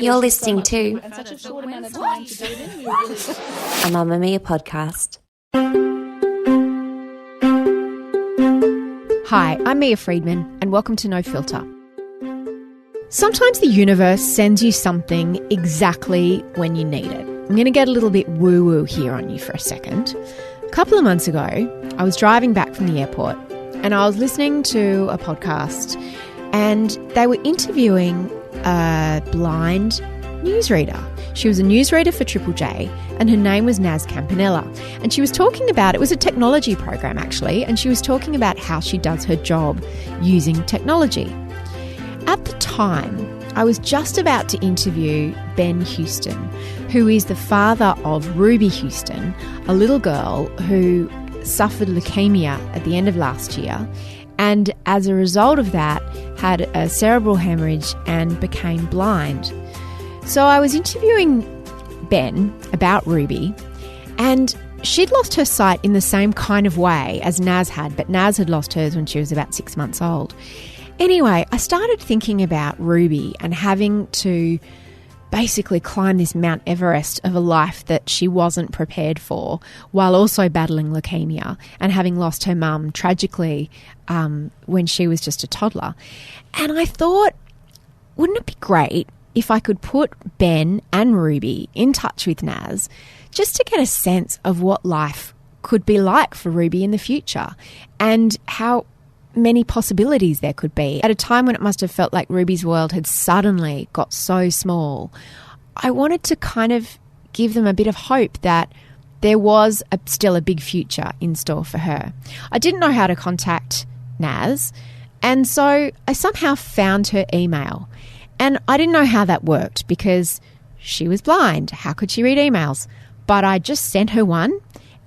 You're listening to and such a short amount of time to do it in. We really a Mamma Mia podcast. Hi, I'm Mia Friedman, and welcome to No Filter. Sometimes the universe sends you something exactly when you need it. I'm going to get a little bit woo-woo here on you for a second. A couple of months ago, I was driving back from the airport, and I was listening to a podcast, and they were interviewing a blind newsreader. She was a newsreader for Triple J, and her name was Nas Campanella. And she was talking about, it was a technology program actually, and she was talking about how she does her job using technology. At the time, I was just about to interview Ben Houston, who is the father of Ruby Houston, a little girl who suffered leukemia at the end of last year, and as a result of that, had a cerebral hemorrhage and became blind. So I was interviewing Ben about Ruby, and she'd lost her sight in the same kind of way as Nas had, but Nas had lost hers when she was about 6 months old. Anyway, I started thinking about Ruby and having to basically climb this Mount Everest of a life that she wasn't prepared for, while also battling leukemia and having lost her mum tragically when she was just a toddler. And I thought, wouldn't it be great if I could put Ben and Ruby in touch with Nas just to get a sense of what life could be like for Ruby in the future and how many possibilities there could be. At a time when it must have felt like Ruby's world had suddenly got so small, I wanted to kind of give them a bit of hope that there was still a big future in store for her. I didn't know how to contact Nas, and so I somehow found her email. And I didn't know how that worked because she was blind. How could she read emails? But I just sent her one,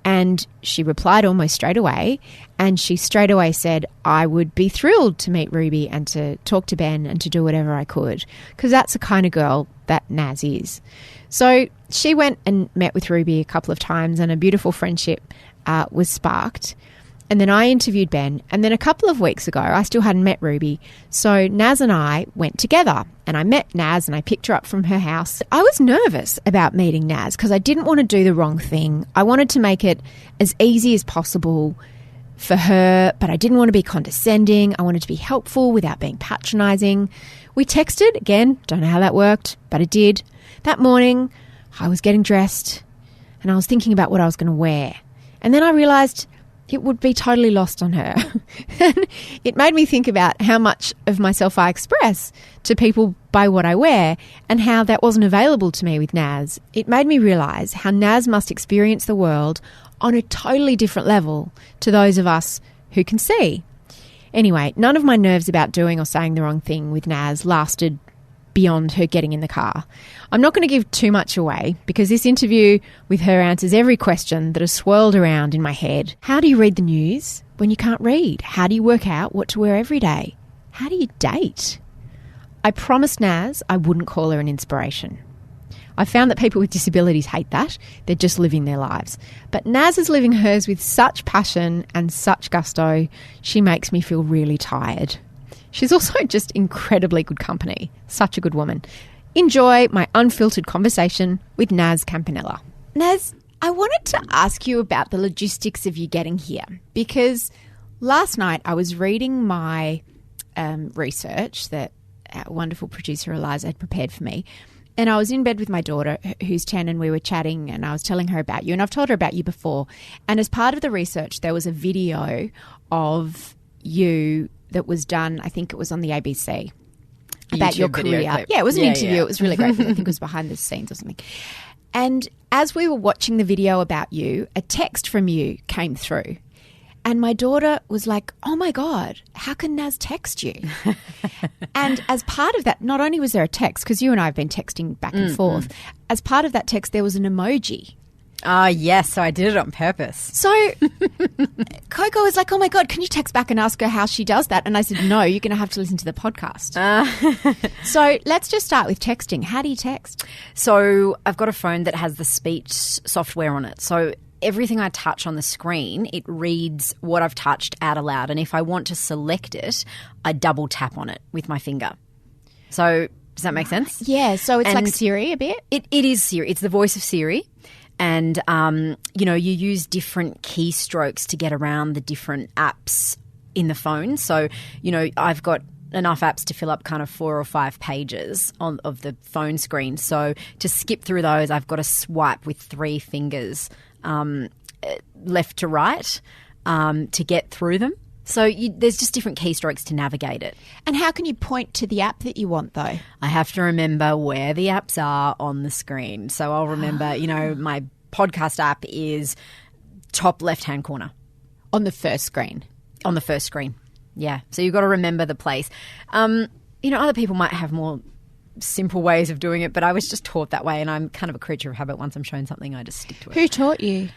and she replied almost straight away. And she straight away said, I would be thrilled to meet Ruby and to talk to Ben and to do whatever I could, because that's the kind of girl that Nas is. So she went and met with Ruby a couple of times, and a beautiful friendship was sparked. And then I interviewed Ben, and then a couple of weeks ago, I still hadn't met Ruby, so Nas and I went together, and I met Nas and I picked her up from her house. I was nervous about meeting Nas because I didn't want to do the wrong thing. I wanted to make it as easy as possible for her, but I didn't want to be condescending. I wanted to be helpful without being patronising. We texted, again, don't know how that worked, but it did. That morning, I was getting dressed, and I was thinking about what I was going to wear. And then I realised it would be totally lost on her. And it made me think about how much of myself I express to people by what I wear and how that wasn't available to me with Nas. It made me realise how Nas must experience the world on a totally different level to those of us who can see. Anyway, none of my nerves about doing or saying the wrong thing with Nas lasted beyond her getting in the car. I'm not going to give too much away because this interview with her answers every question that has swirled around in my head. How do you read the news when you can't read? How do you work out what to wear every day? How do you date? I promised Nas I wouldn't call her an inspiration. I found that people with disabilities hate that. They're just living their lives. But Nas is living hers with such passion and such gusto, she makes me feel really tired. She's also just incredibly good company. Such a good woman. Enjoy my unfiltered conversation with Nas Campanella. Nas, I wanted to ask you about the logistics of you getting here, because last night I was reading my research that our wonderful producer Eliza had prepared for me, and I was in bed with my daughter, who's 10, and we were chatting, and I was telling her about you, and I've told her about you before. And as part of the research, there was a video of you that was done, I think it was on the ABC, about YouTube your career. clip. Yeah, it was an interview. Yeah. It was really great. I think it was behind the scenes or something. And as we were watching the video about you, a text from you came through. And my daughter was like, oh my God, how can Nas text you? And as part of that, not only was there a text, because you and I have been texting back and forth, as part of that text there was an emoji. Yes, so I did it on purpose. So Coco was like, oh my God, can you text back and ask her how she does that? And I said, no, you're going to have to listen to the podcast. So let's just start with texting. How do you text? So I've got a phone that has the speech software on it. So everything I touch on the screen, it reads what I've touched out aloud. And if I want to select it, I double tap on it with my finger. So Does that make sense? Yeah, so it's like And Siri a bit? It is Siri. It's the voice of Siri. And, you use different keystrokes to get around the different apps in the phone. So, I've got enough apps to fill up kind of 4 or 5 pages of the phone screen. So to skip through those, I've got to swipe with 3 fingers left to right to get through them. So there's just different keystrokes to navigate it. And how can you point to the app that you want, though? I have to remember where the apps are on the screen. So I'll remember, my podcast app is top left-hand corner. On the first screen? On the first screen, yeah. So you've got to remember the place. Other people might have more simple ways of doing it, but I was just taught that way, and I'm kind of a creature of habit. Once I'm shown something, I just stick to it. Who taught you?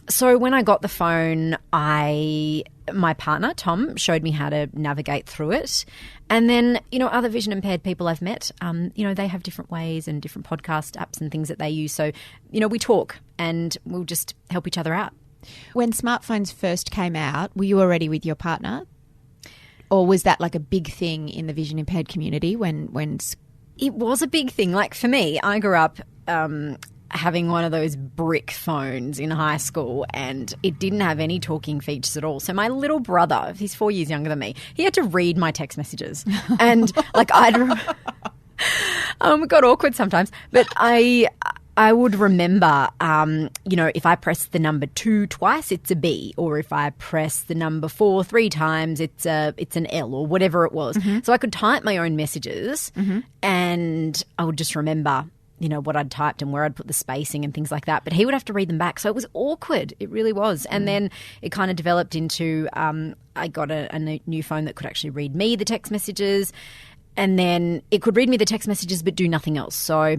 So when I got the phone, my partner, Tom, showed me how to navigate through it. And then, other vision impaired people I've met, they have different ways and different podcast apps and things that they use. So, we talk and we'll just help each other out. When smartphones first came out, were you already with your partner? Or was that like a big thing in the vision impaired community when It was a big thing. Like for me, I grew up having one of those brick phones in high school, and it didn't have any talking features at all. So my little brother, he's 4 years younger than me, he had to read my text messages. And like it got awkward sometimes, but I would remember, if I press the number 2 twice, it's a B, or if I press the number 4 3 times, it's an L, or whatever it was. Mm-hmm. So I could type my own messages, and I would just remember, what I'd typed and where I'd put the spacing and things like that. But he would have to read them back, so it was awkward. It really was. And then it kind of developed into I got a new phone that could actually read me the text messages, and then it could read me the text messages but do nothing else. So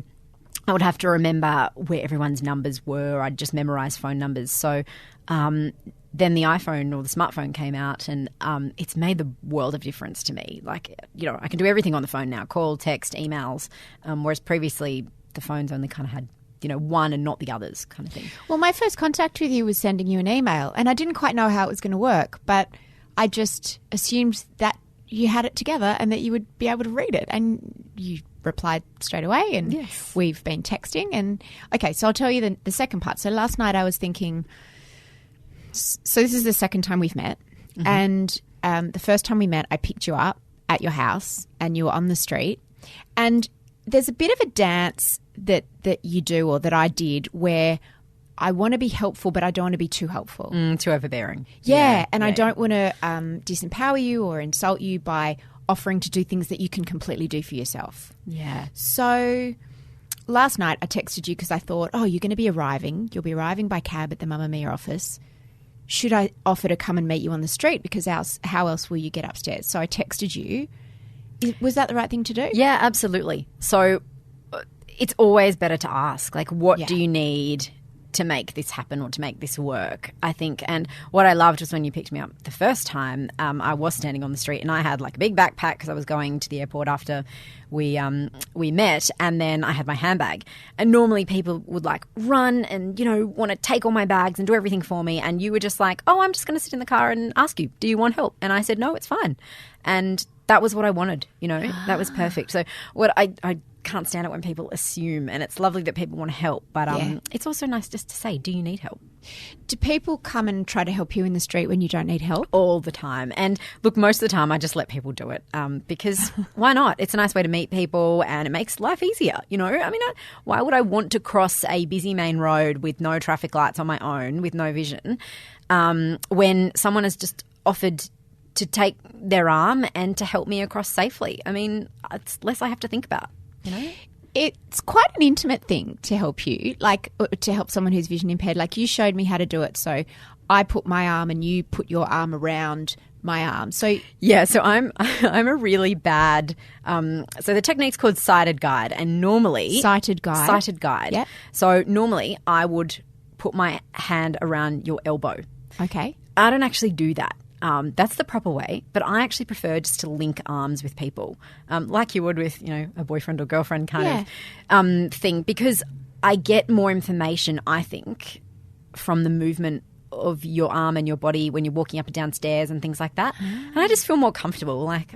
I would have to remember where everyone's numbers were. I'd just memorize phone numbers. So then the iPhone or the smartphone came out, and it's made the world of difference to me. Like, I can do everything on the phone now, call, text, emails, whereas previously the phones only kind of had, one and not the others kind of thing. Well, my first contact with you was sending you an email, and I didn't quite know how it was going to work, but I just assumed that you had it together and that you would be able to read it, and you replied straight away, and yes. We've been texting. And okay, so I'll tell you the second part. So last night I was thinking, so this is the second time we've met, and the first time we met I picked you up at your house and you were on the street, and there's a bit of a dance that you do, or that I did, where I want to be helpful but I don't want to be too helpful. Too overbearing. Yeah, and I don't want to disempower you or insult you by offering to do things that you can completely do for yourself. Yeah. So last night I texted you because I thought, you're going to be arriving. You'll be arriving by cab at the Mamma Mia office. Should I offer to come and meet you on the street? Because how else will you get upstairs? So I texted you. Was that the right thing to do? Yeah, absolutely. So it's always better to ask, like, what do you need to make this happen or to make this work, I think. And what I loved was when you picked me up the first time, I was standing on the street and I had like a big backpack because I was going to the airport after we met, and then I had my handbag. And normally people would like run and, want to take all my bags and do everything for me. And you were just like, I'm just going to sit in the car and ask you, do you want help? And I said, no, it's fine. And that was what I wanted, that was perfect. So what I can't stand it when people assume, and it's lovely that people want to help, but it's also nice just to say, do you need help? Do people come and try to help you in the street when you don't need help? All the time. And look, most of the time I just let people do it because why not? It's a nice way to meet people and it makes life easier, I mean, why would I want to cross a busy main road with no traffic lights on my own, with no vision, when someone has just offered to take their arm and to help me across safely? I mean, it's less I have to think about. It's quite an intimate thing to help you, like to help someone who's vision impaired. Like you showed me how to do it. So I put my arm and you put your arm around my arm. So yeah, so I'm a really bad. So the technique's called sighted guide, and normally sighted guide. Yeah. So normally I would put my hand around your elbow. Okay. I don't actually do that. That's the proper way, but I actually prefer just to link arms with people, like you would with, a boyfriend or girlfriend kind of thing, because I get more information, I think, from the movement of your arm and your body when you're walking up and down stairs and things like that. And I just feel more comfortable. Like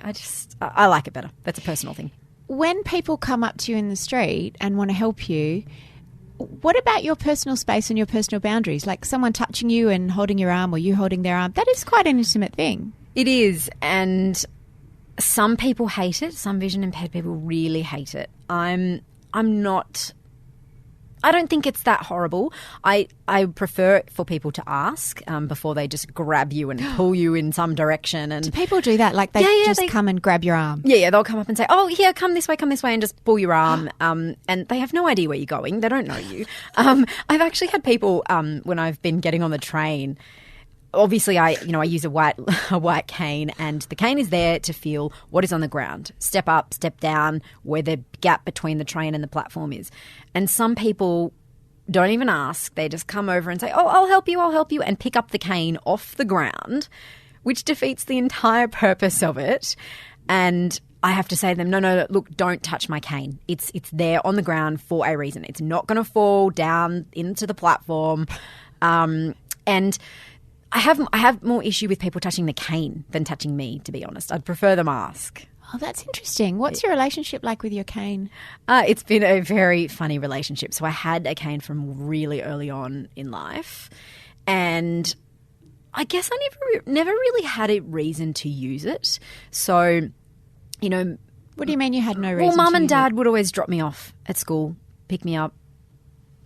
I like it better. That's a personal thing. when people come up to you in the street and want to help you, what about your personal space and your personal boundaries? Like someone touching you and holding your arm or you holding their arm, that is quite an intimate thing. It is, and some people hate it. Some vision impaired people really hate it. I'm not. I don't think it's that horrible. I prefer for people to ask before they just grab you and pull you in some direction. And do people do that? Like they come and grab your arm? Yeah, they'll come up and say, "Oh, here, come this way," and just pull your arm. And they have no idea where you're going. They don't know you. I've actually had people when I've been getting on the train. Obviously, I use a white cane, and the cane is there to feel what is on the ground. Step up, step down, where the gap between the train and the platform is. And some people don't even ask. They just come over and say, "Oh, I'll help you," and pick up the cane off the ground, which defeats the entire purpose of it. And I have to say to them, no, look, don't touch my cane. It's there on the ground for a reason. It's not going to fall down into the platform. And I have more issue with people touching the cane than touching me, to be honest. I'd prefer them ask. Oh, that's interesting. What's your relationship like with your cane? It's been a very funny relationship. So I had a cane from really early on in life, and I guess I never really had a reason to use it. So, what do you mean you had no reason? Well, Mum to and use Dad it? would always drop me off at school, pick me up.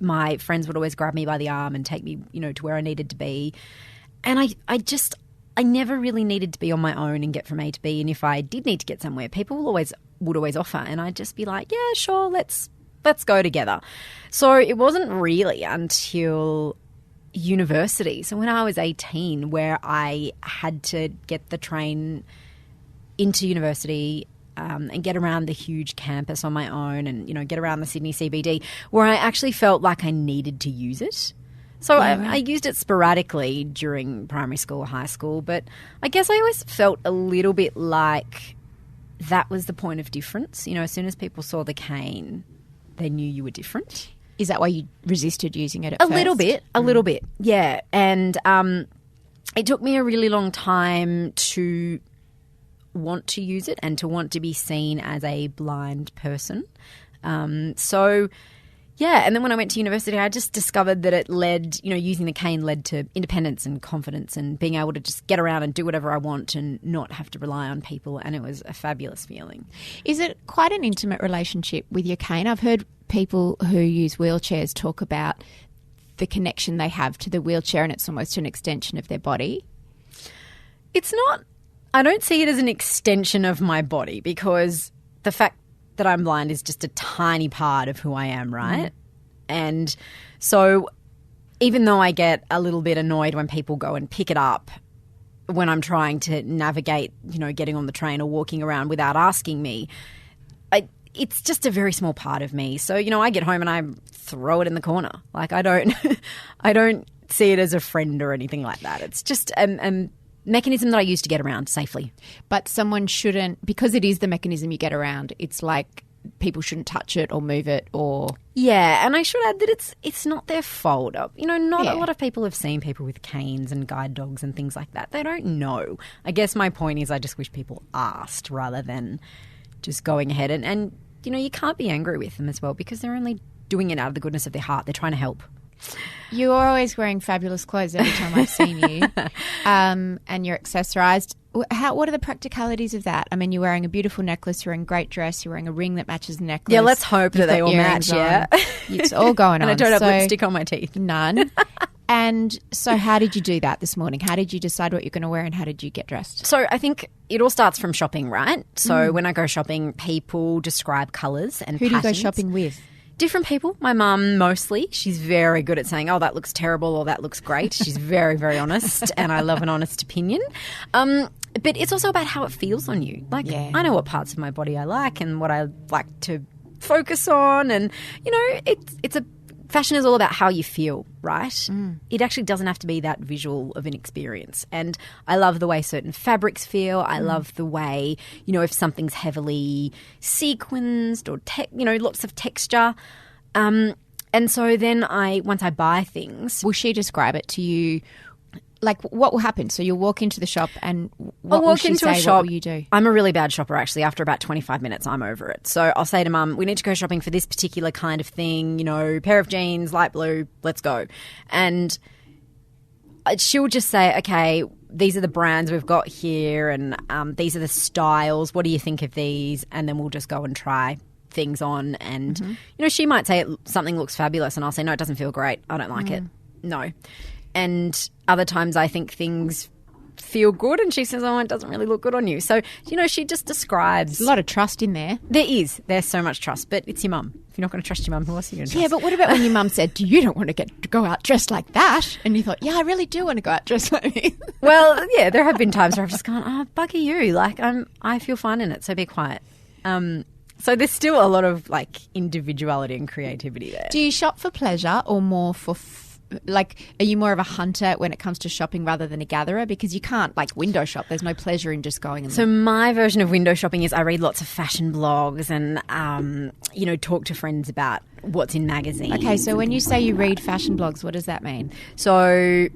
My friends would always grab me by the arm and take me, to where I needed to be. And I never really needed to be on my own and get from A to B. And if I did need to get somewhere, people would always offer. And I'd just be like, yeah, sure, let's go together. So it wasn't really until university. So when I was 18, where I had to get the train into university and get around the huge campus on my own and, get around the Sydney CBD, where I actually felt like I needed to use it. So I used it sporadically during primary school or high school, but I guess I always felt a little bit like that was the point of difference. As soon as people saw the cane, they knew you were different. Is that why you resisted using it at first? A little bit, yeah. And it took me a really long time to want to use it and to want to be seen as a blind person. Yeah, and then when I went to university, I just discovered that it led, using the cane led to independence and confidence and being able to just get around and do whatever I want and not have to rely on people, and it was a fabulous feeling. Is it quite an intimate relationship with your cane? I've heard people who use wheelchairs talk about the connection they have to the wheelchair, and it's almost an extension of their body. It's not. I don't see it as an extension of my body, because the fact that I'm blind is just a tiny part of who I am, right? And so even though I get a little bit annoyed when people go and pick it up when I'm trying to navigate, getting on the train or walking around without asking me, it's just a very small part of me. So, I get home and I throw it in the corner. Like I don't see it as a friend or anything like that. It's just a mechanism that I use to get around safely. But someone shouldn't, because it is the mechanism you get around, it's like people shouldn't touch it or move it or... Yeah, and I should add that it's not their fault. A lot of people have seen people with canes and guide dogs and things like that. They don't know. I guess my point is I just wish people asked rather than just going ahead. And you can't be angry with them as well, because they're only doing it out of the goodness of their heart. They're trying to help. You're always wearing fabulous clothes every time I've seen you, and you're accessorised. What are the practicalities of that? I mean, you're wearing a beautiful necklace, you're wearing a great dress, you're wearing a ring that matches the necklace. Yeah, let's hope that they all match, yeah. It's all going on. And I don't have lipstick on my teeth. None. And so how did you do that this morning? How did you decide what you're going to wear and how did you get dressed? So I think it all starts from shopping, right? So when I go shopping, people describe colours and Who patterns. do you go shopping with? Different people. My mum mostly. She's very good at saying, oh, that looks terrible or that looks great. She's very, very honest, and I love an honest opinion. But it's also about how it feels on you. Like, I know what parts of my body I like and what I like to focus on. And, fashion is all about how you feel, right? It actually doesn't have to be that visual of an experience. And I love the way certain fabrics feel. I love the way, if something's heavily sequenced or, lots of texture. And so then once I buy things. Will she describe it to you like, what will happen? So you'll walk into the shop and what I'll will walk she into say? a shop. What will you do? I'm a really bad shopper, actually. After about 25 minutes, I'm over it. So I'll say to Mum, we need to go shopping for this particular kind of thing, you know, pair of jeans, light blue, let's go. And she'll just say, okay, these are the brands we've got here and these are the styles. What do you think of these? And then we'll just go and try things on. And, you know, she might say something looks fabulous and I'll say, no, it doesn't feel great. I don't like it. No. And other times I think things feel good and she says, oh, it doesn't really look good on you. So, you know, she just describes. There's a lot of trust in there. There is. There's so much trust, but it's your mum. If you're not going to trust your mum, who else are you going to trust? Yeah, but what about when your mum said, you don't want to go out dressed like that? And you thought, yeah, I really do want to go out dressed like me. Well, yeah, there have been times where I've just gone, oh, bugger you. Like, I feel fine in it, so be quiet. So there's still a lot of, like, individuality and creativity there. Do you shop for pleasure or more for are you more of a hunter when it comes to shopping rather than a gatherer? Because you can't, like, window shop. There's no pleasure in just going. So my version of window shopping is I read lots of fashion blogs and, you know, talk to friends about what's in magazines. Okay, so when you say you read fashion blogs, what does that mean? So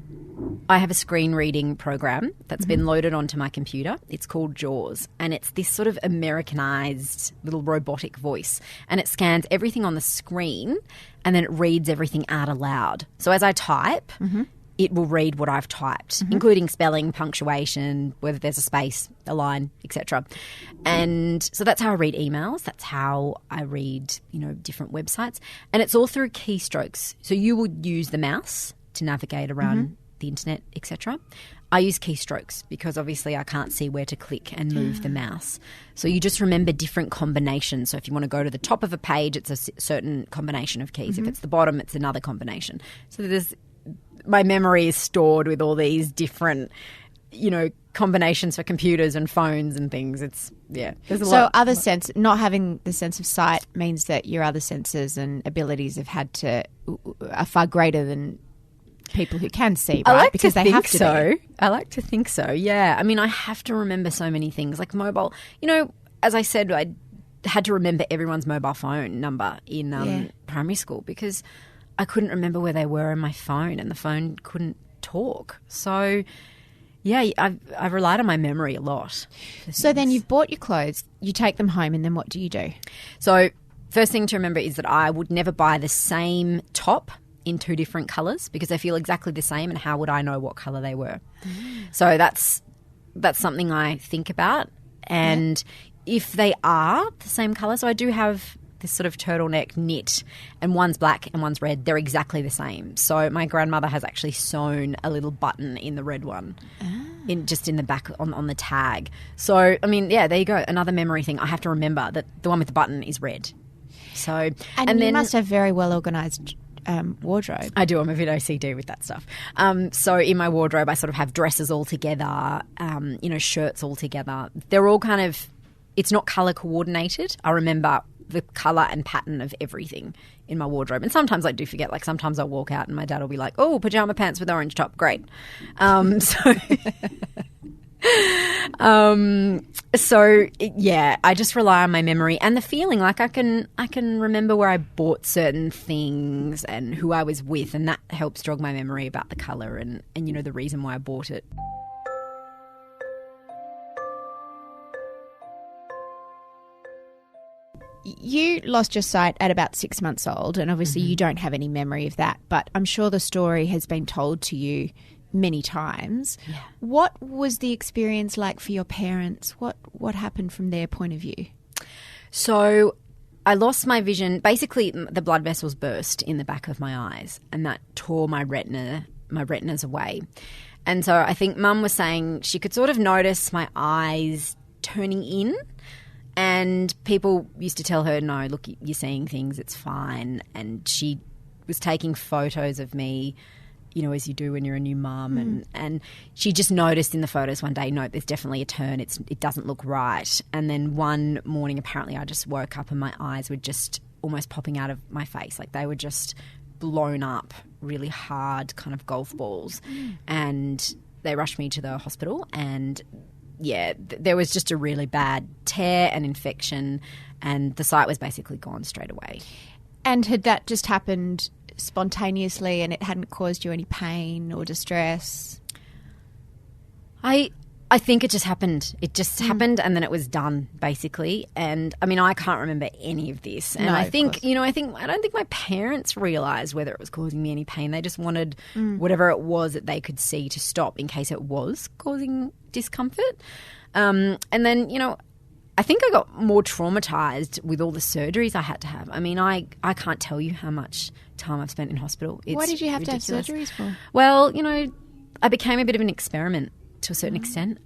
I have a screen reading program that's been loaded onto my computer. It's called Jaws, and it's this sort of Americanized little robotic voice, and it scans everything on the screen and then it reads everything out aloud. So as I type, it will read what I've typed, including spelling, punctuation, whether there's a space, a line, etc. And so that's how I read emails. That's how I read, you know, different websites. And it's all through keystrokes. So you would use the mouse to navigate around the internet, etc. I use keystrokes because obviously I can't see where to click and move the mouse. So you just remember different combinations. So if you want to go to the top of a page, it's a certain combination of keys. If it's the bottom, it's another combination. So my memory is stored with all these different, you know, combinations for computers and phones and things. There's a lot. So not having the sense of sight means that your other senses and abilities are far greater than people who can see, right? I like because to they have think to so. be. I like to think so, yeah. I mean, I have to remember so many things, like mobile. You know, as I said, I had to remember everyone's mobile phone number in primary school because I couldn't remember where they were in my phone and the phone couldn't talk. So, yeah, I've relied on my memory a lot. So then you've bought your clothes, you take them home, and then what do you do? So first thing to remember is that I would never buy the same top in two different colours because they feel exactly the same, and how would I know what colour they were? So that's something I think about. And if they are the same colour, so I do have this sort of turtleneck knit and one's black and one's red, they're exactly the same. So my grandmother has actually sewn a little button in the red one in the back on the tag. So, I mean, yeah, there you go. Another memory thing. I have to remember that the one with the button is red. So, and you must have very well organised wardrobe. I do. I'm a bit OCD with that stuff. So in my wardrobe, I sort of have dresses all together, you know, shirts all together. They're all kind of, it's not colour coordinated. I remember the colour and pattern of everything in my wardrobe. And sometimes I do forget. Like sometimes I'll walk out and my dad will be like, oh, pyjama pants with orange top. Great. So yeah, I just rely on my memory and the feeling. Like I can remember where I bought certain things and who I was with, and that helps jog my memory about the colour and you know, the reason why I bought it. You lost your sight at about 6 months old, and obviously you don't have any memory of that, but I'm sure the story has been told to you many times. Yeah. What was the experience like for your parents? What happened from their point of view? So I lost my vision. Basically, the blood vessels burst in the back of my eyes, and that tore my retinas away. And so I think Mum was saying she could sort of notice my eyes turning in, and people used to tell her, no, look, you're seeing things, it's fine. And she was taking photos of me, you know, as you do when you're a new mum. And she just noticed in the photos one day, no, there's definitely a turn. It doesn't look right. And then one morning, apparently, I just woke up and my eyes were just almost popping out of my face. Like they were just blown up, really hard kind of golf balls. And they rushed me to the hospital, and yeah, there was just a really bad tear and infection, and the sight was basically gone straight away. And had that just happened spontaneously and it hadn't caused you any pain or distress? I think it just happened. It just happened, and then it was done, basically. And I mean, I can't remember any of this. And No, I of think, course. I don't think my parents realised whether it was causing me any pain. They just wanted whatever it was that they could see to stop in case it was causing discomfort. And then, I think I got more traumatised with all the surgeries I had to have. I mean, I can't tell you how much time I've spent in hospital. It's Why did you have ridiculous. to have surgeries for? Well, I became a bit of an experiment to a certain extent.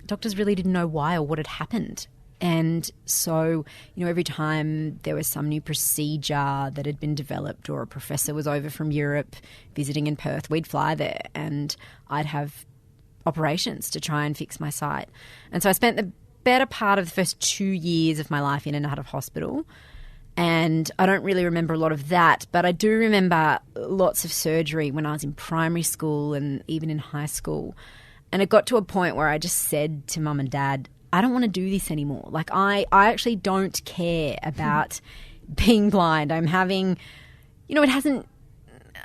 Doctors really didn't know why or what had happened. And so, every time there was some new procedure that had been developed or a professor was over from Europe visiting in Perth, we'd fly there and I'd have operations to try and fix my sight. And so I spent the better part of the first 2 years of my life in and out of hospital. And I don't really remember a lot of that, but I do remember lots of surgery when I was in primary school and even in high school. And it got to a point where I just said to mum and dad, I don't want to do this anymore. Like, I actually don't care about being blind. I'm having, it hasn't,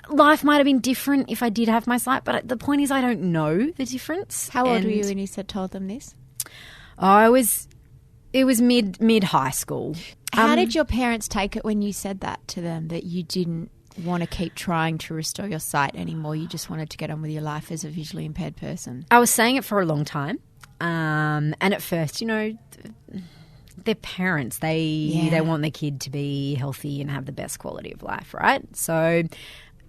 life might have been different if I did have my sight, but the point is I don't know the difference. How old were you when you told them this? It was mid high school. How did your parents take it when you said that to them, that you didn't want to keep trying to restore your sight anymore? You just wanted to get on with your life as a visually impaired person? I was saying it for a long time. And at first, their parents, they want their kid to be healthy and have the best quality of life, right? So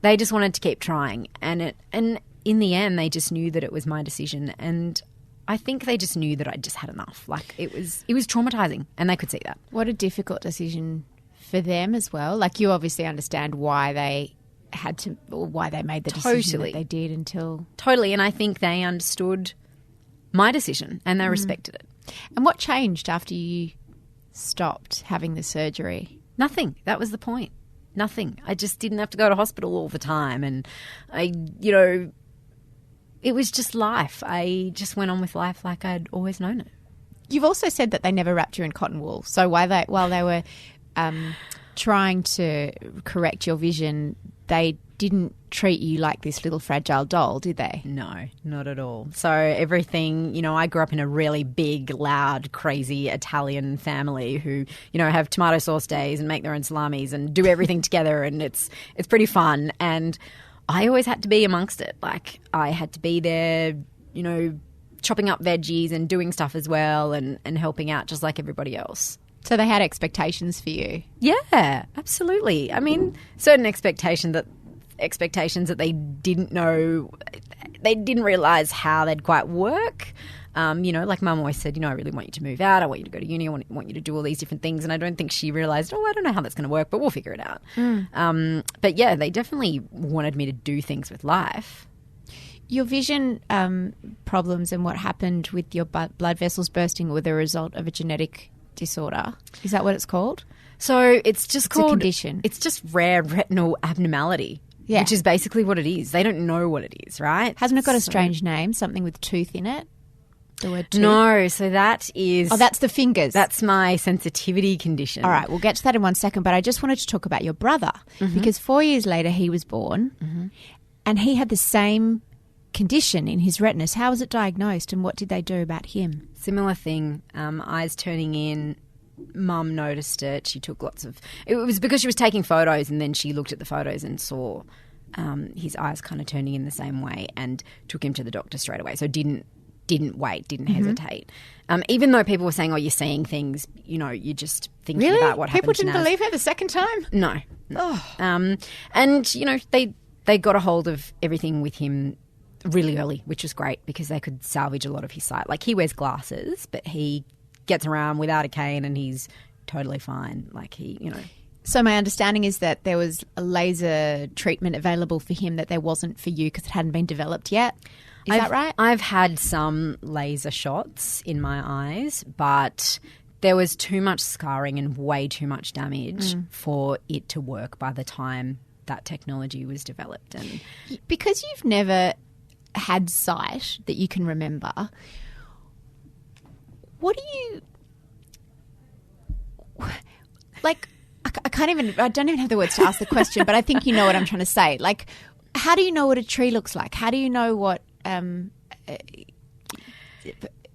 they just wanted to keep trying. And in the end, they just knew that it was my decision. And I think they just knew that I just had enough. Like, it was traumatizing, and they could see that. What a difficult decision for them as well. Like, you obviously understand why they had to, or why they made the decision that they did until... Totally, and I think they understood my decision and they respected it. And what changed after you stopped having the surgery? Nothing. That was the point. Nothing. I just didn't have to go to hospital all the time, and it was just life. I just went on with life like I'd always known it. You've also said that they never wrapped you in cotton wool. So while they were trying to correct your vision, they didn't treat you like this little fragile doll, did they? No, not at all. So everything, I grew up in a really big, loud, crazy Italian family who, have tomato sauce days and make their own salamis and do everything together, and it's pretty fun. And I always had to be amongst it. Like, I had to be there, chopping up veggies and doing stuff as well and helping out just like everybody else. So they had expectations for you? Yeah, absolutely. I mean, certain expectations that they didn't know, they didn't realise how they'd quite work. Like Mum always said, I really want you to move out. I want you to go to uni. I want you to do all these different things. And I don't think she realised, I don't know how that's going to work, but we'll figure it out. But yeah, they definitely wanted me to do things with life. Your vision problems and what happened with your blood vessels bursting were the result of a genetic disorder. Is that what it's called? So it's just called... a condition. It's just rare retinal abnormality. Yeah. Which is basically what it is. They don't know what it is, right? Hasn't it got a strange name? Something with tooth in it? The word tooth? No, so that is... Oh, that's the fingers. That's my sensitivity condition. All right, we'll get to that in one second, but I just wanted to talk about your brother because 4 years later he was born and he had the same condition in his retinas. How was it diagnosed and what did they do about him? Similar thing, eyes turning in. Mum noticed it. She took lots of... It was because she was taking photos and then she looked at the photos and saw his eyes kind of turning in the same way and took him to the doctor straight away. So didn't wait, didn't hesitate. Even though people were saying, you're seeing things, you're just thinking about what happened to Nas. People didn't believe her the second time? No. Oh. And, they got a hold of everything with him really early, which was great because they could salvage a lot of his sight. Like, he wears glasses, but he gets around without a cane and he's totally fine. Like, So my understanding is that there was a laser treatment available for him that there wasn't for you because it hadn't been developed yet. Is that right? I've had some laser shots in my eyes, but there was too much scarring and way too much damage for it to work by the time that technology was developed. And because you've never had sight that you can remember, what do you like? I don't even have the words to ask the question, but I think you know what I'm trying to say. Like, how do you know what a tree looks like? How do you know what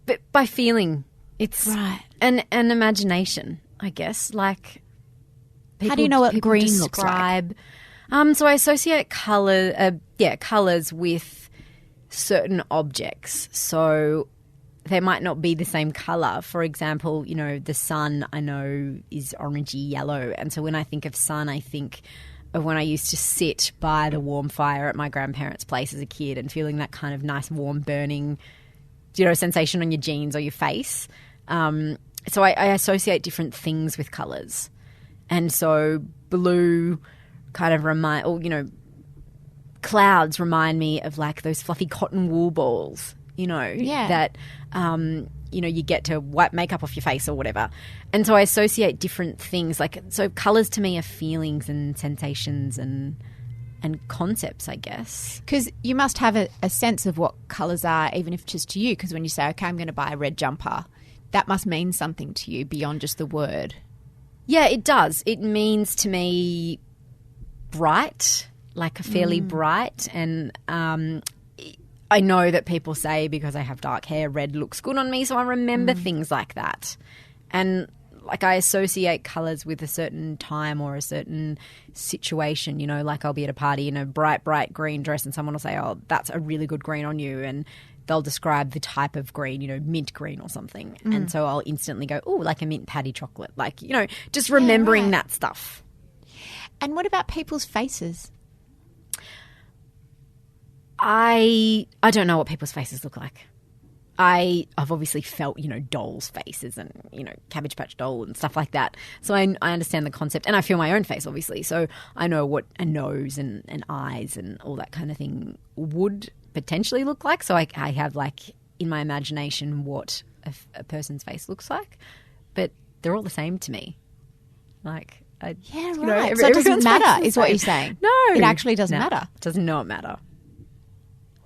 but by feeling. It's Right. an imagination, I guess. Like, How do you know what people green looks like? describe. So I associate colours with certain objects. So they might not be the same colour. For example, you know, the sun I know is orangey yellow, and so when I think of sun, I think of when I used to sit by the warm fire at my grandparents' place as a kid and feeling that kind of nice warm burning, you know, sensation on your jeans or your face. So I associate different things with colours. And so blue kind of clouds remind me of like those fluffy cotton wool balls, you know, that, you know, you get to wipe makeup off your face or whatever. And so I associate different things. Like, so colours to me are feelings and sensations and concepts, I guess. Because you must have a sense of what colours are, even if just to you. Because when you say, okay, I'm going to buy a red jumper, that must mean something to you beyond just the word. Yeah, it does. It means to me bright, like a fairly bright. And I know that people say because I have dark hair, red looks good on me. So I remember things like that. And like I associate colours with a certain time or a certain situation, you know, like I'll be at a party in a bright, bright green dress and someone will say, oh, that's a really good green on you. And they'll describe the type of green, you know, mint green or something. And so I'll instantly go, oh, like a mint patty chocolate. Like, you know, just remembering that stuff. And what about people's faces? I don't know what people's faces look like. I've obviously felt, you know, dolls' faces and, you know, Cabbage Patch Doll and stuff like that. So I understand the concept, and I feel my own face, obviously. So I know what a nose and eyes and all that kind of thing would potentially look like. So I have, like, in my imagination what a person's face looks like. But they're all the same to me. Like, Right. You know, So it doesn't everyone's face matter, the is what same. you're saying. No. It actually doesn't No, matter. It does not matter.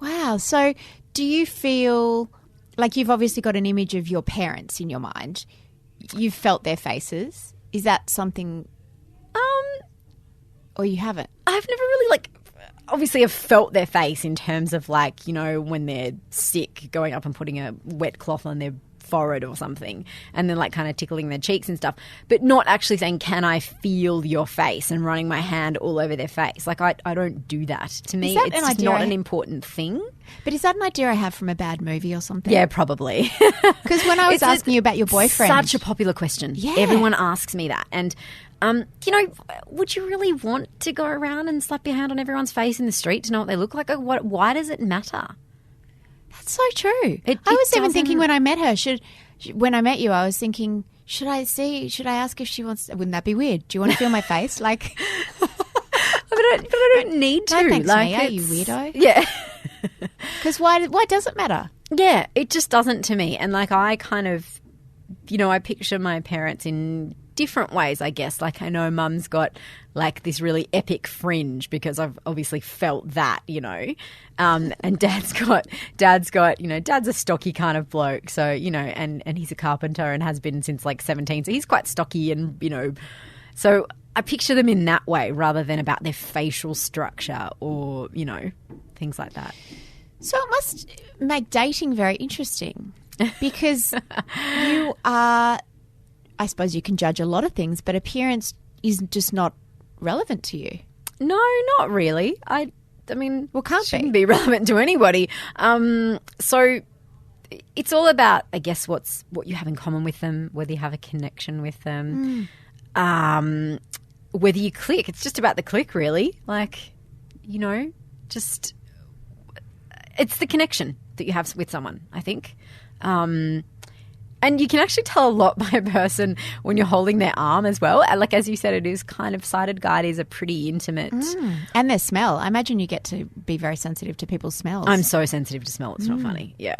Wow. So do you feel like you've obviously got an image of your parents in your mind? You've felt their faces. Is that something or you haven't? I've never really, like, obviously I've felt their face in terms of, like, you know, when they're sick, going up and putting a wet cloth on their forehead or something and then, like, kind of tickling their cheeks and stuff, but not actually saying, can I feel your face, and running my hand all over their face. Like, I don't do that. To me, that it's an just idea not an important thing. But is that an idea I have from a bad movie or something? Yeah, probably. Because when I was asking you about your boyfriend. Such a popular question. Yeah. Everyone asks me that. And, you know, would you really want to go around and slap your hand on everyone's face in the street to know what they look like? Why does it matter? That's so true. It I was even doesn't- thinking when I met her, when I met you, I was thinking, should I ask if she wants, wouldn't that be weird? Do you want to feel my face? Like, But I don't need to. no thanks, like, Mia, you it's- weirdo. Yeah. Because why does it matter? Yeah, it just doesn't to me. And, like, I kind of, you know, I picture my parents in different ways, I guess. Like, I know Mum's got, like, this really epic fringe because I've obviously felt that, you know. And Dad's got, you know, Dad's a stocky kind of bloke. So, you know, and he's a carpenter and has been since, like, 17. So he's quite stocky and, you know, so I picture them in that way rather than about their facial structure or, you know, things like that. So it must make dating very interesting because you are, I suppose you can judge a lot of things, but appearance is just not relevant to you. No, not really. I mean, Well, can't shouldn't be relevant to anybody. So it's all about, I guess, what you have in common with them, whether you have a connection with them, whether you click. It's just about the click, really. Like, you know, just it's the connection that you have with someone, I think. And you can actually tell a lot by a person when you're holding their arm as well. Like, as you said, it is kind of sighted guide is a pretty intimate. And their smell. I imagine you get to be very sensitive to people's smells. I'm so sensitive to smell. It's not funny. Yeah.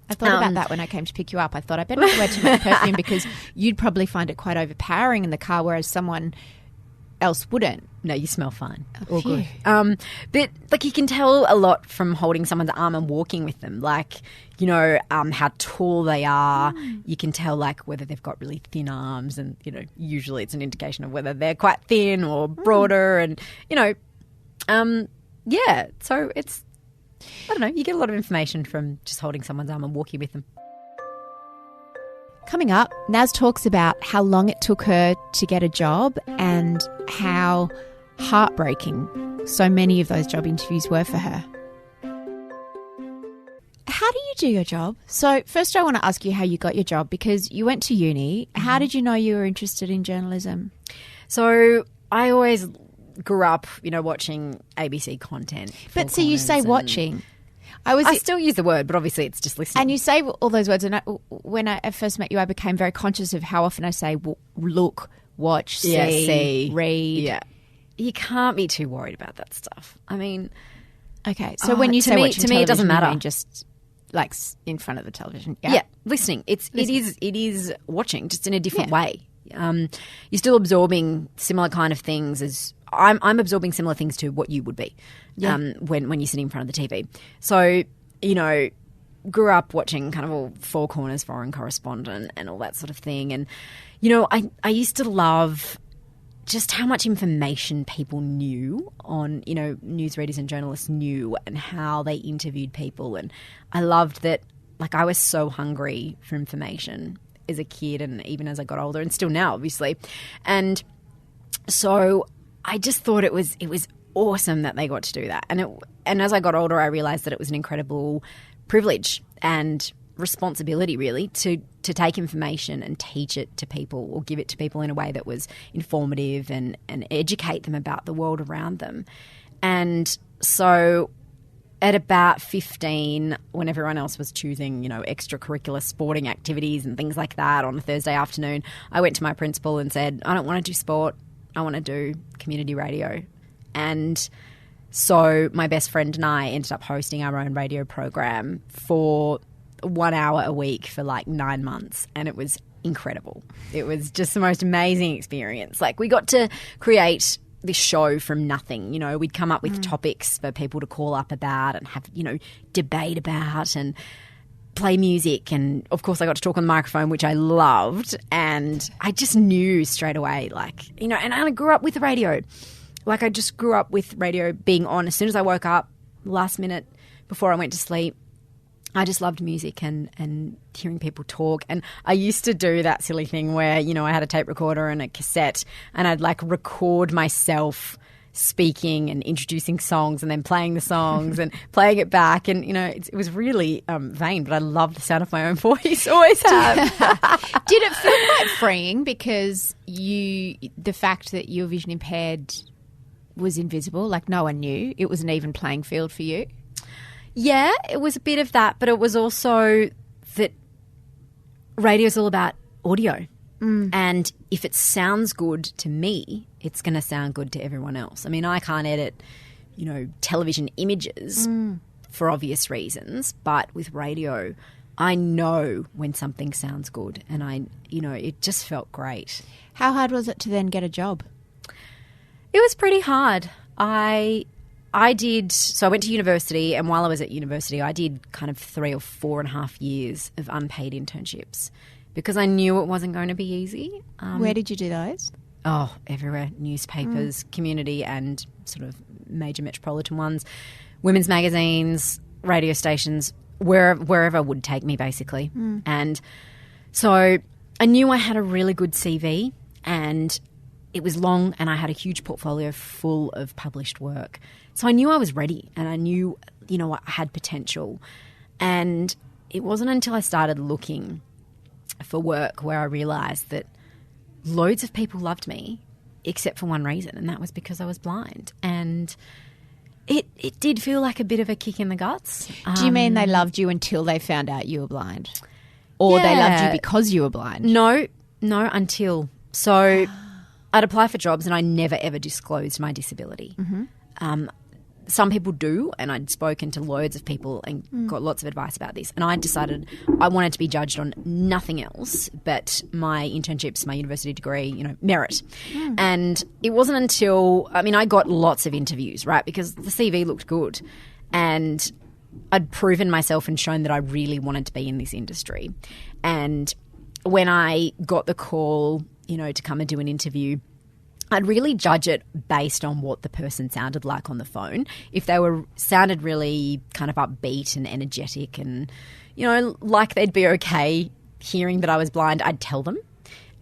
I thought about that when I came to pick you up. I thought I better not wear too much perfume because you'd probably find it quite overpowering in the car, whereas someone else wouldn't. No, you smell fine. Oh, All good. phew. But, like, you can tell a lot from holding someone's arm and walking with them. Like, you know, how tall they are. You can tell, like, whether they've got really thin arms and, you know, usually it's an indication of whether they're quite thin or broader and, you know, yeah. So it's I don't know, you get a lot of information from just holding someone's arm and walking with them. Coming up, Naz talks about how long it took her to get a job and how heartbreaking so many of those job interviews were for her. How do you do your job? So first I want to ask you how you got your job, because you went to uni. How did you know you were interested in journalism? So I always grew up, watching ABC content. But so you say watching. I still use the word, but obviously it's just listening. And you say all those words. And when I first met you, I became very conscious of how often I say look, watch, see, read. Yeah. You can't be too worried about that stuff. I mean... Okay, so when you say watching to me, it doesn't matter. You mean just like in front of the television. Yeah, listening. It is watching, just in a different way. You're still absorbing similar kind of things as I'm absorbing similar things to what you would be when you sit in front of the TV. So, grew up watching kind of all Four Corners, Foreign Correspondent and all that sort of thing. And, I used to love just how much information people knew on, newsreaders and journalists knew, and how they interviewed people. And I loved that, I was so hungry for information as a kid and even as I got older, and still now, obviously. And so I just thought it was awesome that they got to do that. And as I got older, I realised that it was an incredible privilege and responsibility, really, to take information and teach it to people, or give it to people in a way that was informative and educate them about the world around them. And so at about 15, when everyone else was choosing, extracurricular sporting activities and things like that on a Thursday afternoon, I went to my principal and said, I don't want to do sport. I want to do community radio. And so my best friend and I ended up hosting our own radio program for 1 hour a week for 9 months. And it was incredible. It was just the most amazing experience. We got to create this show from nothing. We'd come up with topics for people to call up about and have, debate about and play music. And of course I got to talk on the microphone, which I loved. And I just knew straight away, and I grew up with the radio. I just grew up with radio being on as soon as I woke up, last minute before I went to sleep. I just loved music and hearing people talk. And I used to do that silly thing where, I had a tape recorder and a cassette, and I'd record myself speaking and introducing songs and then playing the songs and playing it back. And, it was really vain, but I loved the sound of my own voice. Always have. Did it feel quite freeing, because the fact that you were vision impaired was invisible, no one knew? It was an even playing field for you? Yeah, it was a bit of that, but it was also that radio's all about audio. And if it sounds good to me, it's going to sound good to everyone else. I mean, I can't edit, television images for obvious reasons, but with radio, I know when something sounds good, and it just felt great. How hard was it to then get a job? It was pretty hard. I went to university, and while I was at university, I did kind of 3 or 4.5 years of unpaid internships, because I knew it wasn't going to be easy. Where did you do those? Oh, everywhere. Newspapers, community and sort of major metropolitan ones, women's magazines, radio stations, wherever would take me, basically. And so I knew I had a really good CV, and it was long, and I had a huge portfolio full of published work. So I knew I was ready, and I knew, I had potential. And it wasn't until I started looking for work where I realised that loads of people loved me, except for one reason, and that was because I was blind. And it did feel like a bit of a kick in the guts. Do you mean they loved you until they found out you were blind? Or they loved you because you were blind? No, until. So I'd apply for jobs and I never, ever disclosed my disability. Some people do, and I'd spoken to loads of people and got lots of advice about this. And I decided I wanted to be judged on nothing else but my internships, my university degree, merit. And it wasn't until, I got lots of interviews, right, because the CV looked good. And I'd proven myself and shown that I really wanted to be in this industry. And when I got the call, to come and do an interview, I'd really judge it based on what the person sounded like on the phone. If they sounded really kind of upbeat and energetic and, you know, like they'd be okay hearing that I was blind, I'd tell them.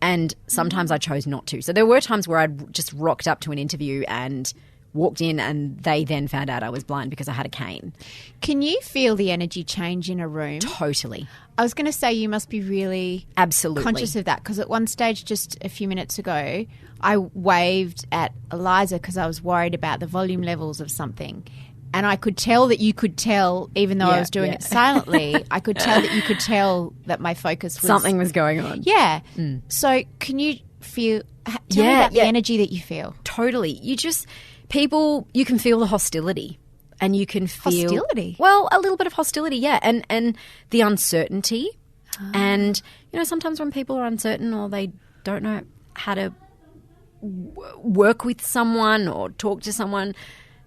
And sometimes I chose not to. So there were times where I'd just rocked up to an interview and walked in and they then found out I was blind because I had a cane. Can you feel the energy change in a room? Totally. I was going to say you must be really Absolutely conscious of that, because at one stage just a few minutes ago I waved at Eliza because I was worried about the volume levels of something. And I could tell that you could tell, even though I was doing it silently, I could tell that you could tell that my focus was... Something was going on. Yeah. So can you feel... Tell me about the energy that you feel. Totally. You can feel the hostility and you can feel... Hostility? Well, a little bit of hostility, yeah. And the uncertainty. And, you know, sometimes when people are uncertain or they don't know how to work with someone or talk to someone,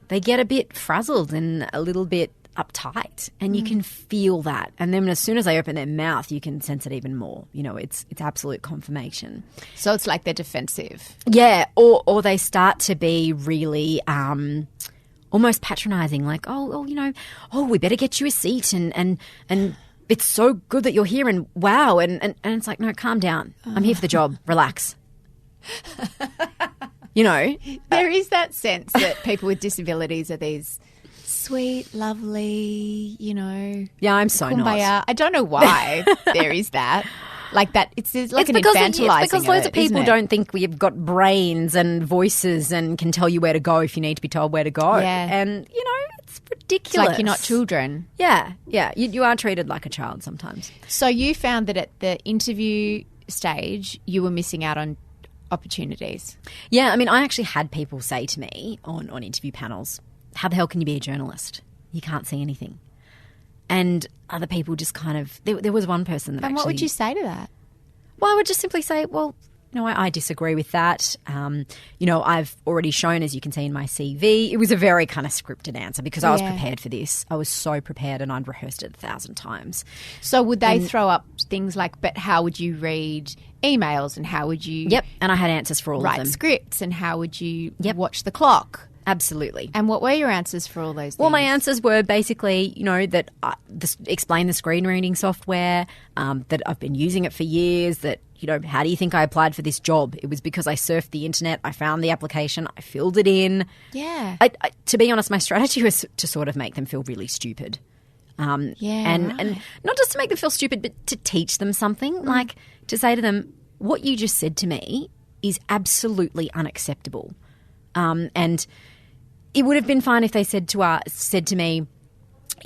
they get a bit frazzled and a little bit uptight, and you can feel that. And then as soon as they open their mouth, you can sense it even more. You know, it's absolute confirmation. So it's like they're defensive. Yeah, or they start to be really almost patronising, like, you know, we better get you a seat and it's so good that you're here and wow. And it's like, no, calm down. I'm here for the job. Relax. You know. There is that sense that people with disabilities are these sweet, lovely, you know. Yeah, I'm so kumbaya. not. I don't know why there is that. Like that, it's like an infantilizing. It's because loads of people isn't it? don't think we've got brains and voices and can tell you where to go if you need to be told where to go. Yeah. And, you know, it's ridiculous. It's like you're not children. Yeah. You are treated like a child sometimes. So you found that at the interview stage you were missing out on opportunities. Yeah, I mean, I actually had people say to me on interview panels, how the hell can you be a journalist? You can't see anything. And other people just kind of... There was one person that And actually... what would you say to that? Well, I would just simply say, well, you know, I disagree with that. You know, I've already shown, as you can see in my CV, it was a very kind of scripted answer because I was prepared for this. I was so prepared and I'd rehearsed it 1,000 times. So would they throw up things like, but how would you read emails and how would you... Yep, and I had answers for all of them. Write scripts and how would you watch the clock? Absolutely. And what were your answers for all those things? Well, my answers were basically, you know, that explain the screen reading software, that I've been using it for years, that, you know, how do you think I applied for this job? It was because I surfed the internet, I found the application, I filled it in. Yeah. To be honest, my strategy was to sort of make them feel really stupid. And not just to make them feel stupid, but to teach them something, like to say to them, what you just said to me is absolutely unacceptable. And it would have been fine if they said to me,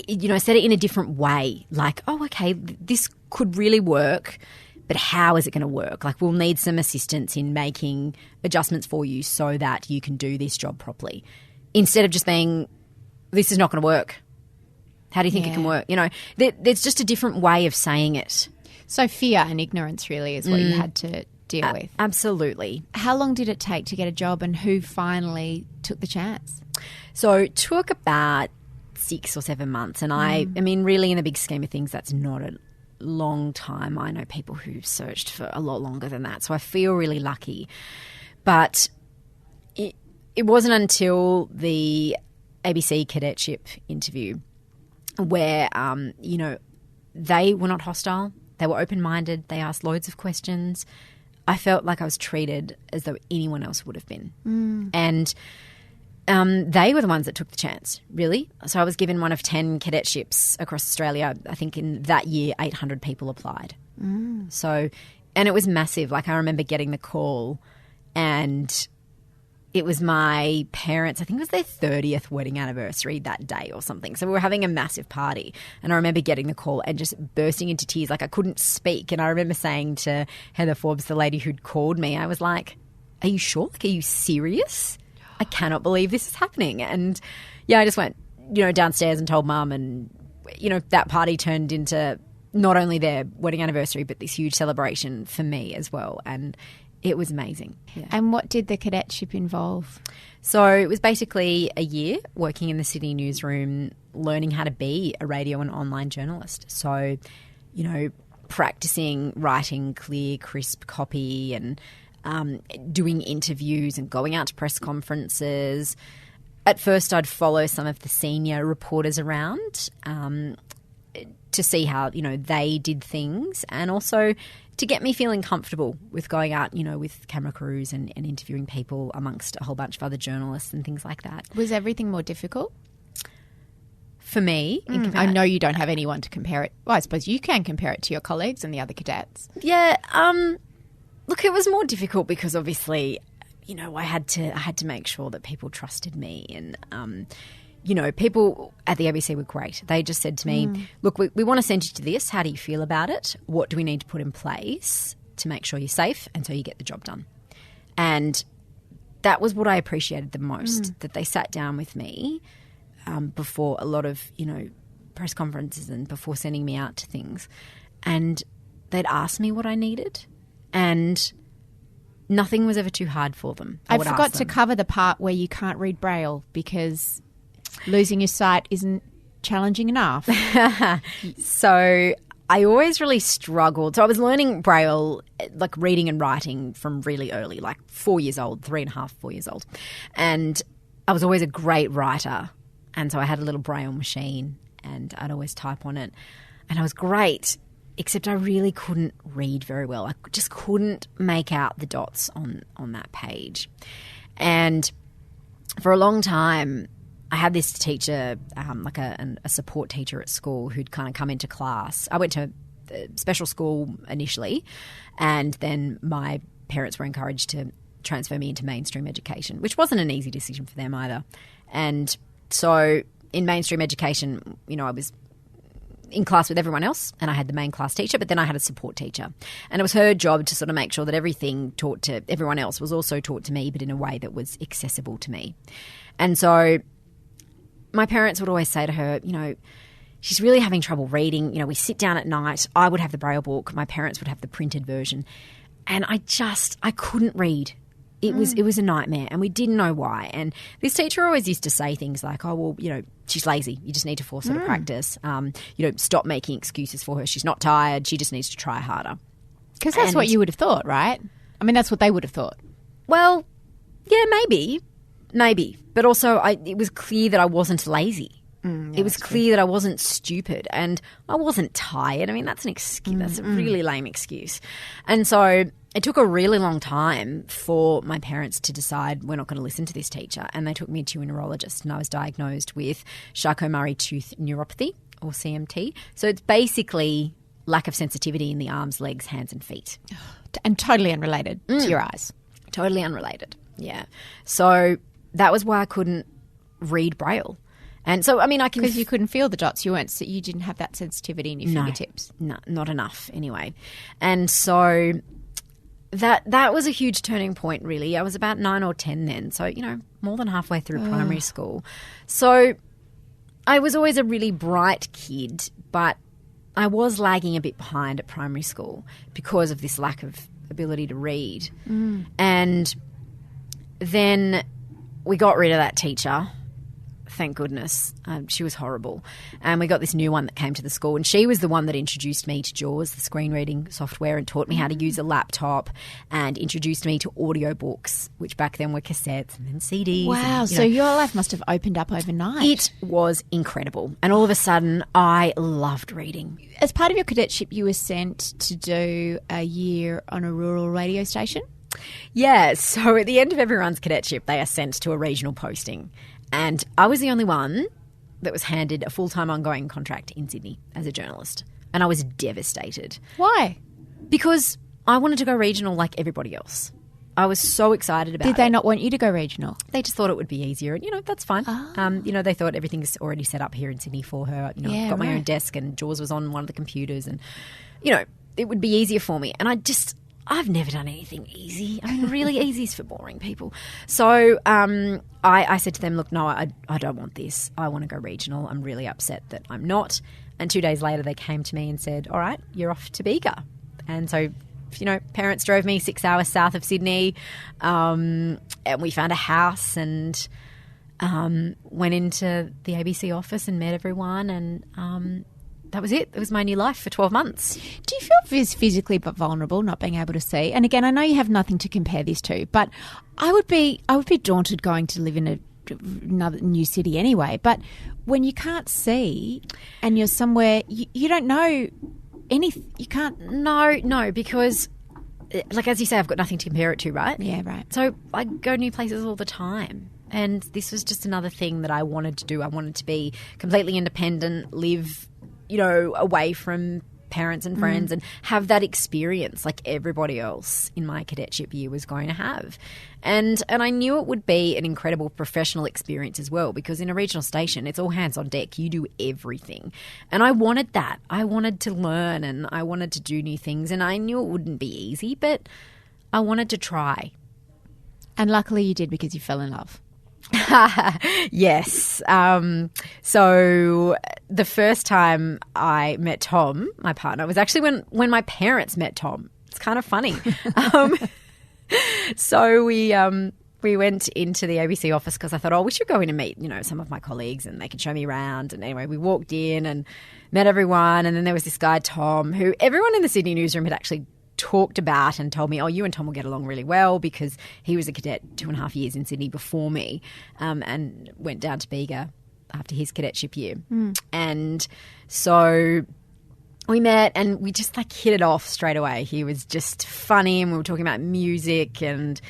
you know, said it in a different way, like, oh, okay, this could really work, but how is it going to work? Like, we'll need some assistance in making adjustments for you so that you can do this job properly. Instead of just being, this is not going to work. How do you think it can work? You know, there's just a different way of saying it. So fear and ignorance really is what you had to deal with. Absolutely. How long did it take to get a job and who finally took the chance? So it took about 6 or 7 months. And I mean, really in the big scheme of things, that's not a long time. I know people who've searched for a lot longer than that. So I feel really lucky. But it wasn't until the ABC cadetship interview where, you know, they were not hostile. They were open-minded. They asked loads of questions. I felt like I was treated as though anyone else would have been. And they were the ones that took the chance, really. So I was given one of 10 cadetships across Australia. I think in that year, 800 people applied. So, and it was massive. Like, I remember getting the call and it was my parents, I think it was their 30th wedding anniversary that day or something. So we were having a massive party and I remember getting the call and just bursting into tears. Like, I couldn't speak. And I remember saying to Heather Forbes, the lady who'd called me, I was like, are you sure? Like, are you serious? I cannot believe this is happening. And yeah, I just went, you know, downstairs and told Mum, and, you know, that party turned into not only their wedding anniversary, but this huge celebration for me as well. And it was amazing. Yeah. And what did the cadetship involve? So it was basically a year working in the Sydney newsroom, learning how to be a radio and online journalist. So, you know, practicing writing clear, crisp copy and doing interviews and going out to press conferences. At first, I'd follow some of the senior reporters around to see how, they did things, and also to get me feeling comfortable with going out, with camera crews and interviewing people amongst a whole bunch of other journalists and things like that. Was everything more difficult? For me? I know you don't have anyone to compare it. Well, I suppose you can compare it to your colleagues and the other cadets. Yeah. Look, it was more difficult because obviously, I had to make sure that people trusted me, and people at the ABC were great. They just said to me, look, we want to send you to this. How do you feel about it? What do we need to put in place to make sure you're safe and so you get the job done? And that was what I appreciated the most, that they sat down with me before a lot of, press conferences and before sending me out to things. And they'd ask me what I needed, and nothing was ever too hard for them. I forgot to cover the part where you can't read braille because losing your sight isn't challenging enough. So I always really struggled. So I was learning braille, like reading and writing, from really early, like 4 years old, 3.5, 4 years old. And I was always a great writer. And so I had a little braille machine and I'd always type on it. And I was great, except I really couldn't read very well. I just couldn't make out the dots on that page. And for a long time, I had this teacher, like a support teacher at school, who'd kind of come into class. I went to special school initially, and then my parents were encouraged to transfer me into mainstream education, which wasn't an easy decision for them either. And so in mainstream education, I was in class with everyone else, and I had the main class teacher, but then I had a support teacher. And it was her job to sort of make sure that everything taught to everyone else was also taught to me, but in a way that was accessible to me. And so my parents would always say to her, she's really having trouble reading. We sit down at night. I would have the braille book. My parents would have the printed version. And I couldn't read. It was a nightmare, and we didn't know why. And this teacher always used to say things like, oh, well, she's lazy. You just need to force her to practice. Stop making excuses for her. She's not tired. She just needs to try harder. Because that's what you would have thought, right? I mean, that's what they would have thought. Well, yeah, maybe. But also it was clear that I wasn't lazy. It was clear that I wasn't stupid and I wasn't tired. I mean, that's an excuse. That's a really lame excuse. And so it took a really long time for my parents to decide we're not going to listen to this teacher, and they took me to a neurologist, and I was diagnosed with Charcot-Marie tooth neuropathy, or CMT. So it's basically lack of sensitivity in the arms, legs, hands and feet. And totally unrelated to your eyes. Totally unrelated, yeah. So that was why I couldn't read braille. And so, I mean, I can... Because you couldn't feel the dots. You didn't have that sensitivity in your fingertips. No, not enough anyway. And so that was a huge turning point, really. I was about 9 or 10 then. So, more than halfway through primary school. So I was always a really bright kid, but I was lagging a bit behind at primary school because of this lack of ability to read. And then we got rid of that teacher. Thank goodness. She was horrible. And we got this new one that came to the school, and she was the one that introduced me to JAWS, the screen reading software, and taught me how to use a laptop, and introduced me to audiobooks, which back then were cassettes and then CDs. Wow. And, so your life must have opened up overnight. It was incredible. And all of a sudden, I loved reading. As part of your cadetship, you were sent to do a year on a rural radio station? Yeah. So at the end of everyone's cadetship, they are sent to a regional posting. And I was the only one that was handed a full-time ongoing contract in Sydney as a journalist. And I was devastated. Why? Because I wanted to go regional like everybody else. I was so excited about it. Did they not want you to go regional? They just thought it would be easier. And, that's fine. They thought everything's already set up here in Sydney for her. I've got my own desk, and JAWS was on one of the computers. And, it would be easier for me. And I've never done anything easy. I mean, really easy is for boring people. So I said to them, look, no, I don't want this. I want to go regional. I'm really upset that I'm not. And 2 days later, they came to me and said, all right, you're off to Bega. And so, parents drove me 6 hours south of Sydney, and we found a house and went into the ABC office and met everyone. And that was it. It was my new life for 12 months. Do you feel physically but vulnerable not being able to see? And again, I know you have nothing to compare this to, but I would be daunted going to live in another new city anyway. But when you can't see and you're somewhere, you don't know anything. You can't. No, because like as you say, I've got nothing to compare it to, right? Yeah, right. So I go new places all the time. And this was just another thing that I wanted to do. I wanted to be completely independent, live, away from parents and friends and have that experience like everybody else in my cadetship year was going to have. And I knew it would be an incredible professional experience as well, because in a regional station, it's all hands on deck. You do everything. And I wanted that. I wanted to learn and I wanted to do new things. And I knew it wouldn't be easy, but I wanted to try. And luckily you did, because you fell in love. Yes. So the first time I met Tom, my partner, was actually when my parents met Tom. It's kind of funny. So we went into the ABC office because I thought, we should go in and meet, some of my colleagues and they can show me around. And anyway, we walked in and met everyone. And then there was this guy, Tom, who everyone in the Sydney newsroom had actually talked about and told me, you and Tom will get along really well, because he was a cadet 2.5 years in Sydney before me, and went down to Bega after his cadetship year. And so we met and we just hit it off straight away. He was just funny and we were talking about music, and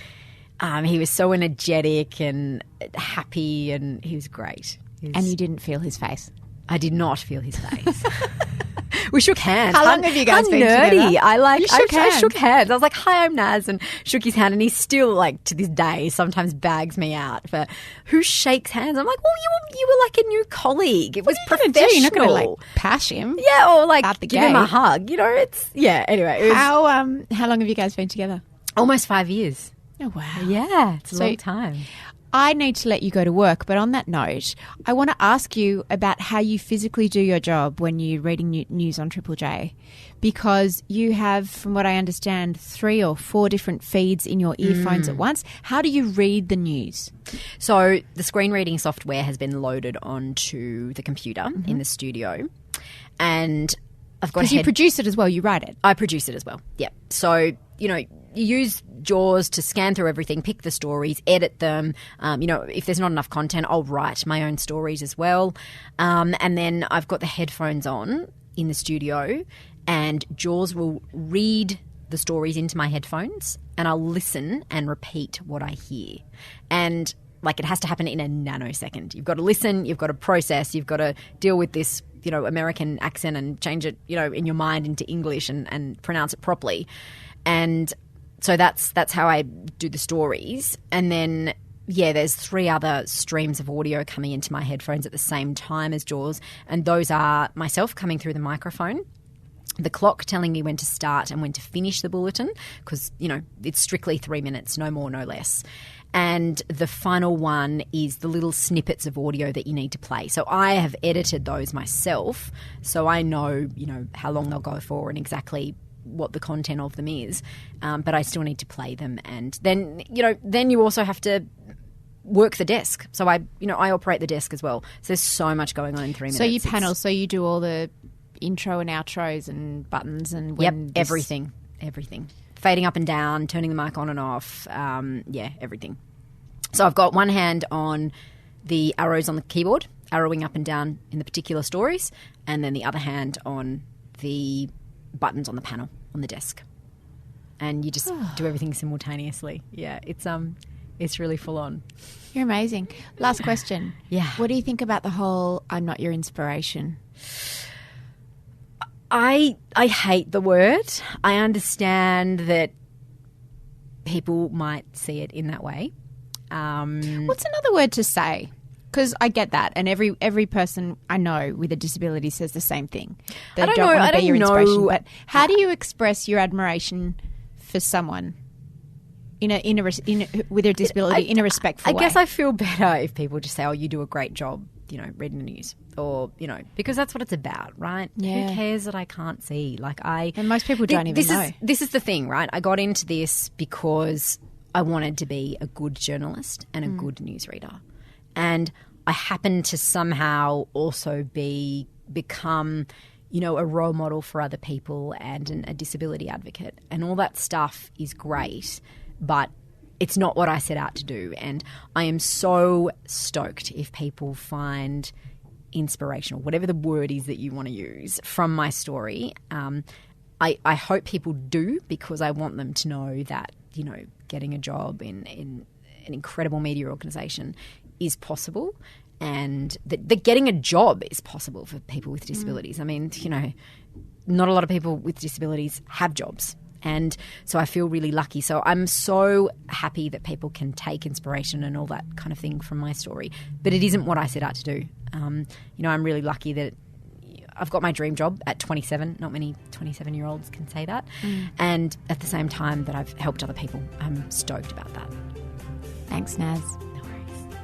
he was so energetic and happy, and he was great. And you didn't feel his face? I did not feel his face. We shook hands. How long have you guys been nerdy. together? I shook hands. I was like, "Hi, I'm Nas," and shook his hand. And he still, to this day, sometimes bags me out for who shakes hands. I'm like, "Well, you were like a new colleague. It was professional. You're not going to pash him, yeah, or out the give gate. him a hug. It's Anyway, it was how long have you guys been together? almost 5 years. Oh wow! Yeah, it's a long time. I need to let you go to work, but on that note, I want to ask you about how you physically do your job when you're reading news on Triple J, because you have, from what I understand, 3 or 4 different feeds in your earphones at once. How do you read the news? So the screen reading software has been loaded onto the computer in the studio, and I've got because you produce it as well, you write it. I produce it as well. Yeah. So, you use JAWS to scan through everything, pick the stories, edit them. If there's not enough content, I'll write my own stories as well. And then I've got the headphones on in the studio, and JAWS will read the stories into my headphones, and I'll listen and repeat what I hear. And it has to happen in a nanosecond. You've got to listen, you've got to process, you've got to deal with this American accent and change it, in your mind into English and pronounce it properly. And so that's how I do the stories. And then, there's 3 other streams of audio coming into my headphones at the same time as JAWS. And those are myself coming through the microphone, the clock telling me when to start and when to finish the bulletin, because, it's strictly 3 minutes, no more, no less. And the final one is the little snippets of audio that you need to play. So I have edited those myself, so I know, how long they'll go for and exactly what the content of them is. But I still need to play them. And then, then you also have to work the desk. So I operate the desk as well. So there's so much going on in 3 minutes. So you panel, so you do all the intro and outros and buttons and everything. Fading up and down, turning the mic on and off, everything. So I've got one hand on the arrows on the keyboard, arrowing up and down in the particular stories, and then the other hand on the buttons on the panel on the desk. And you just do everything simultaneously. Yeah, it's really full on. You're amazing. Last question. Yeah. What do you think about the whole "I'm not your inspiration"? I hate the word. I understand that people might see it in that way. What's another word to say? Because I get that, and every person I know with a disability says the same thing. They don't want to be your inspiration. But how do you express your admiration for someone with a disability in a respectful way? I guess I feel better if people just say, "Oh, you do a great job," reading the news, or because that's what it's about, right? Yeah. Who cares that I can't see? And most people don't even know. This is the thing, right? I got into this because I wanted to be a good journalist and a good newsreader. And I happened to somehow also become, a role model for other people and a disability advocate. And all that stuff is great, but it's not what I set out to do. And I am so stoked if people find inspirational, whatever the word is that you want to use, from my story. I hope people do, because I want them to know that, getting a job in an incredible media organisation is possible, and that getting a job is possible for people with disabilities. I mean, not a lot of people with disabilities have jobs. And so I feel really lucky. So I'm so happy that people can take inspiration and all that kind of thing from my story. But it isn't what I set out to do. I'm really lucky that I've got my dream job at 27. Not many 27-year-olds can say that. And at the same time that I've helped other people. I'm stoked about that. Thanks, Naz. No worries.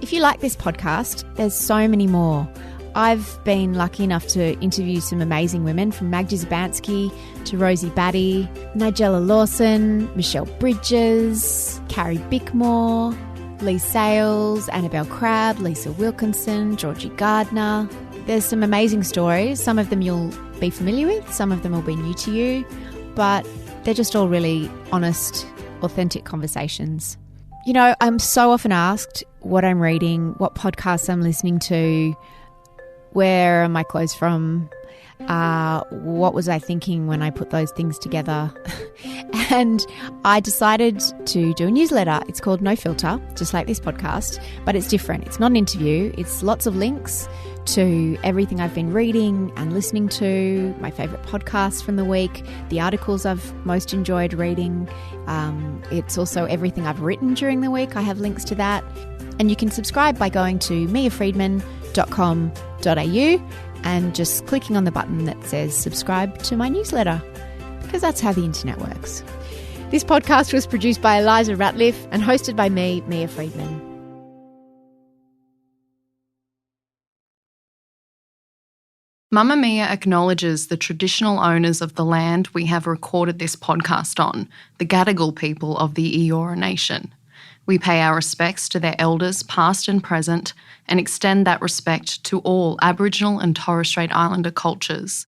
If you like this podcast, there's so many more. I've been lucky enough to interview some amazing women, from Magda Zabansky to Rosie Batty, Nigella Lawson, Michelle Bridges, Carrie Bickmore, Lee Sales, Annabelle Crabb, Lisa Wilkinson, Georgie Gardner. There's some amazing stories. Some of them you'll be familiar with, some of them will be new to you, but they're just all really honest, authentic conversations. I'm so often asked what I'm reading, what podcasts I'm listening to, where are my clothes from, what was I thinking when I put those things together? And I decided to do a newsletter. It's called No Filter, just like this podcast, but it's different. It's not an interview. It's lots of links to everything I've been reading and listening to, my favourite podcasts from the week, the articles I've most enjoyed reading. It's also everything I've written during the week. I have links to that. And you can subscribe by going to miafriedman.com.au and just clicking on the button that says subscribe to my newsletter, because that's how the internet works. This podcast was produced by Eliza Ratliff and hosted by me, Mia Friedman. Mamma Mia acknowledges the traditional owners of the land we have recorded this podcast on, the Gadigal people of the Eora Nation. We pay our respects to their elders, past and present, and extend that respect to all Aboriginal and Torres Strait Islander cultures.